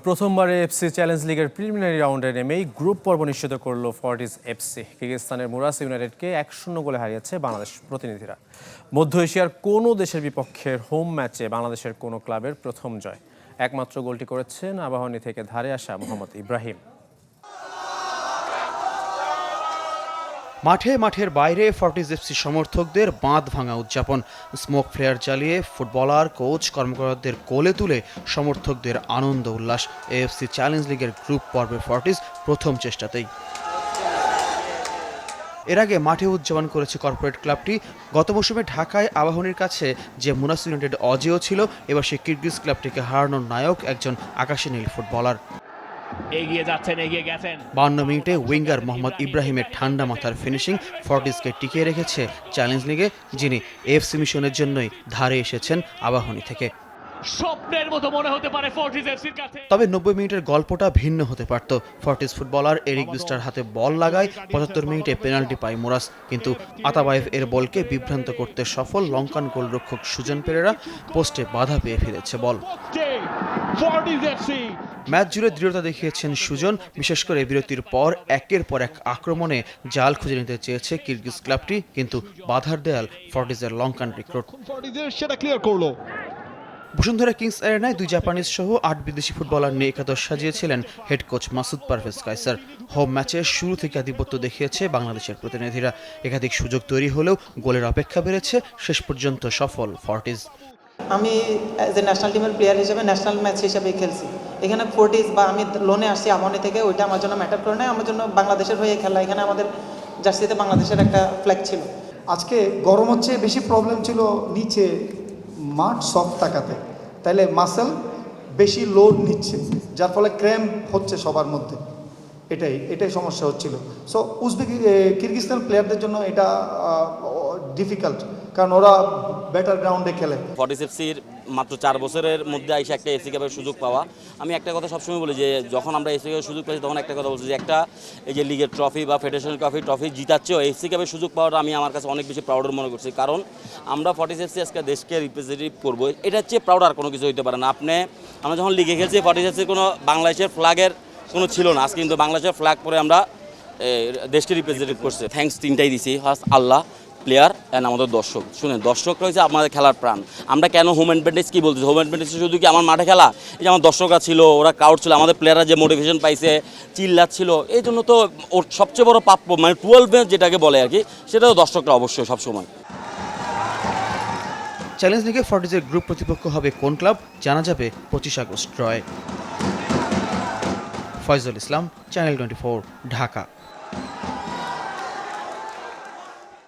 প্রথমবারে FC challenge লিগের preliminary রাউন্ডে নেমেই গ্রুপ পর্ব নিশ্চিত করল ফর্টিস এফসি। কিরগিজস্তানের মুরাস ইউনাইটেডকে 1-0 গোলে হারিয়েছে বাংলাদেশ প্রতিনিধিরা। মধ্য এশিয়ার কোনো দেশের বিপক্ষের হোম ম্যাচে বাংলাদেশের কোনো ক্লাবের প্রথম জয়। একমাত্র গোলটি করেছেন আবাহনী থেকে ধারে আসা মোহাম্মদ ইব্রাহিম। মাঠে মাঠের বাইরে ফর্টিস এফসি সমর্থকদের বাঁধ ভাঙা উদযাপন। স্মোক ফ্লেয়ার জ্বালিয়ে ফুটবলার, কোচ, কর্মকর্তাদের কোলে তুলে সমর্থকদের আনন্দ উল্লাস। এএফসি চ্যালেঞ্জ লিগের গ্রুপ পর্বে ফর্টিস প্রথম চেষ্টাতেই। এর আগে মাঠে উদযাপন করেছে কর্পোরেট ক্লাবটি। গত মৌসুমে ঢাকায় আবাহনীর কাছে যে মুরাস ইউনাইটেড অজেয় ছিল, এবার সে কিরগিজ ক্লাবটিকে হারানোর নায়ক একজন আকাশী নীল ফুটবলার। এগিয়ে যাচ্ছেন, এগিয়ে গেছেন। 52 মিনিটে উইঙ্গার মোহাম্মদ ইব্রাহিমের ঠান্ডা মাথার ফিনিশিং ফর্টিসকে টিকিয়ে রেখেছে চ্যালেঞ্জ লিগে, যিনি এফসি মিশনের জন্যই ধারে এসেছেন আবাহনী থেকে। স্বপ্নের মতো মনে হতে পারে ফর্টিস এফসির কাছে। তবে 90 মিনিটের গল্পটা ভিন্ন হতে পারত। ফর্টিস ফুটবলার এরিক বিস্টার হাতে বল লাগায় 75 মিনিটে পেনাল্টি পায় মুরাস, কিন্তু আতাবায়েভ এর বলকে বিভ্রান্ত করতে সফল লঙ্কান গোলরক্ষক সুজন পেরেরা পোস্টে বাধা পেয়ে ফিরেছে বল। ম্যাচ জুড়ে দৃঢ়তা দেখিয়েছেন সুজন। বিশেষ করে বিরতির পর একের পর এক আক্রমণে জাল খুঁজে নিতে চেয়েছে কিরগিজ ক্লাবটি, কিন্তু বাধার দেয়াল ফর্টিসের লঙ্কান রিক্রুট। সেটা ক্লিয়ার করলো। বসুন্ধরা কিংস অ্যারেনায় 2 জাপানিজ সহ 8 বিদেশি ফুটবলার নিয়ে একাদশ সাজিয়েছিলেন head coach Masud Parvez Kaiser. Home ম্যাচে শুরু থেকে আধিপত্য দেখিয়েছে বাংলাদেশের প্রতিনিধিরা। একাধিক সুযোগ তৈরি হলেও গোলের অপেক্ষা বেড়েছে, শেষ পর্যন্ত সফল ফর্টিস। আমি অ্যাজ এ ন্যাশনাল টিমের প্লেয়ার হিসেবে ন্যাশনাল ম্যাচ হিসেবে খেলছি। এখানে ফর্টিস বা আমি লোনে আসছি আবাহনী থেকে, ওইটা আমার জন্য ম্যাটার করে না। আমার জন্য বাংলাদেশের হয়ে খেলা, এখানে আমাদের জার্সিতে বাংলাদেশের একটা ফ্ল্যাগ ছিল। আজকে গরম হচ্ছে, বেশি প্রবলেম ছিল নিচে মাঠ সফট থাকাতে, তাইলে মাসেল বেশি লোড নিচ্ছে, যার ফলে ক্র্যাম্প হচ্ছে সবার মধ্যে। এটাই সমস্যা হচ্ছিল। সো কিরগিজস্তান প্লেয়ারদের জন্য এটা ডিফিকাল্ট, কারণ ওরা বেটার গ্রাউন্ডে খেলে। ফর্টিস এফসির মাত্র 4 বছরের মধ্যে আইসা একটা এফসি কাপের সুযোগ পাওয়া। আমি একটা কথা সবসময় বলি যে যখন আমরা এফসি কাপের সুযোগ পাচ্ছি তখন একটা কথা বলছি যে একটা এই যে লিগের ট্রফি বা ফেডারেশন ট্রফি জিতাচ্ছেও এফসি কাপের সুযোগ পাওয়াটা আমি আমার কাছে অনেক বেশি প্রাউডের মনে করছি। কারণ আমরা ফর্টিস এফসি আজকে দেশকে রিপ্রেজেন্টেটিভ করবো, এটা হচ্ছে প্রাউড আর কোনো কিছু হইতে পারে না। আমরা যখন লিগে খেলছি ফর্টিস এফসির কোনো বাংলাদেশের ফ্ল্যাগের কোনো ছিল না, আজকে কিন্তু বাংলাদেশের ফ্ল্যাগ পরে আমরা দেশকে রিপ্রেজেন্টেটিভ করছি। থ্যাঙ্কস 3টাই দিছি, ফার্স্ট আল্লাহ, প্লেয়ার অ্যান্ড আমাদের দর্শক। শুনেন, দর্শকরা হচ্ছে আমাদের খেলার প্রাণ। আমরা কেন হোম অ্যাডভান্টেজ কী বলতেছি, হোম অ্যাডভান্টেজ শুধু কি আমার মাঠে খেলা, এই যে আমার দর্শকরা ছিল, ওরা ক্রাউড ছিল, আমাদের প্লেয়াররা যে মোটিভেশন পাইছে, চিল্লাচ্ছিল, এই জন্য তো ওর সবচেয়ে বড় প্রাপ্য মানে 12 ম্যাচ যেটাকে বলে আর কি, সেটাও দর্শকরা অবশ্যই সবসময়। চ্যালেঞ্জ লিগে ফর্টিসের গ্রুপ প্রতিপক্ষ হবে কোন ক্লাব জানা যাবে 25 আগস্ট রয়। ফয়জুল ইসলাম, চ্যানেল 24, ঢাকা।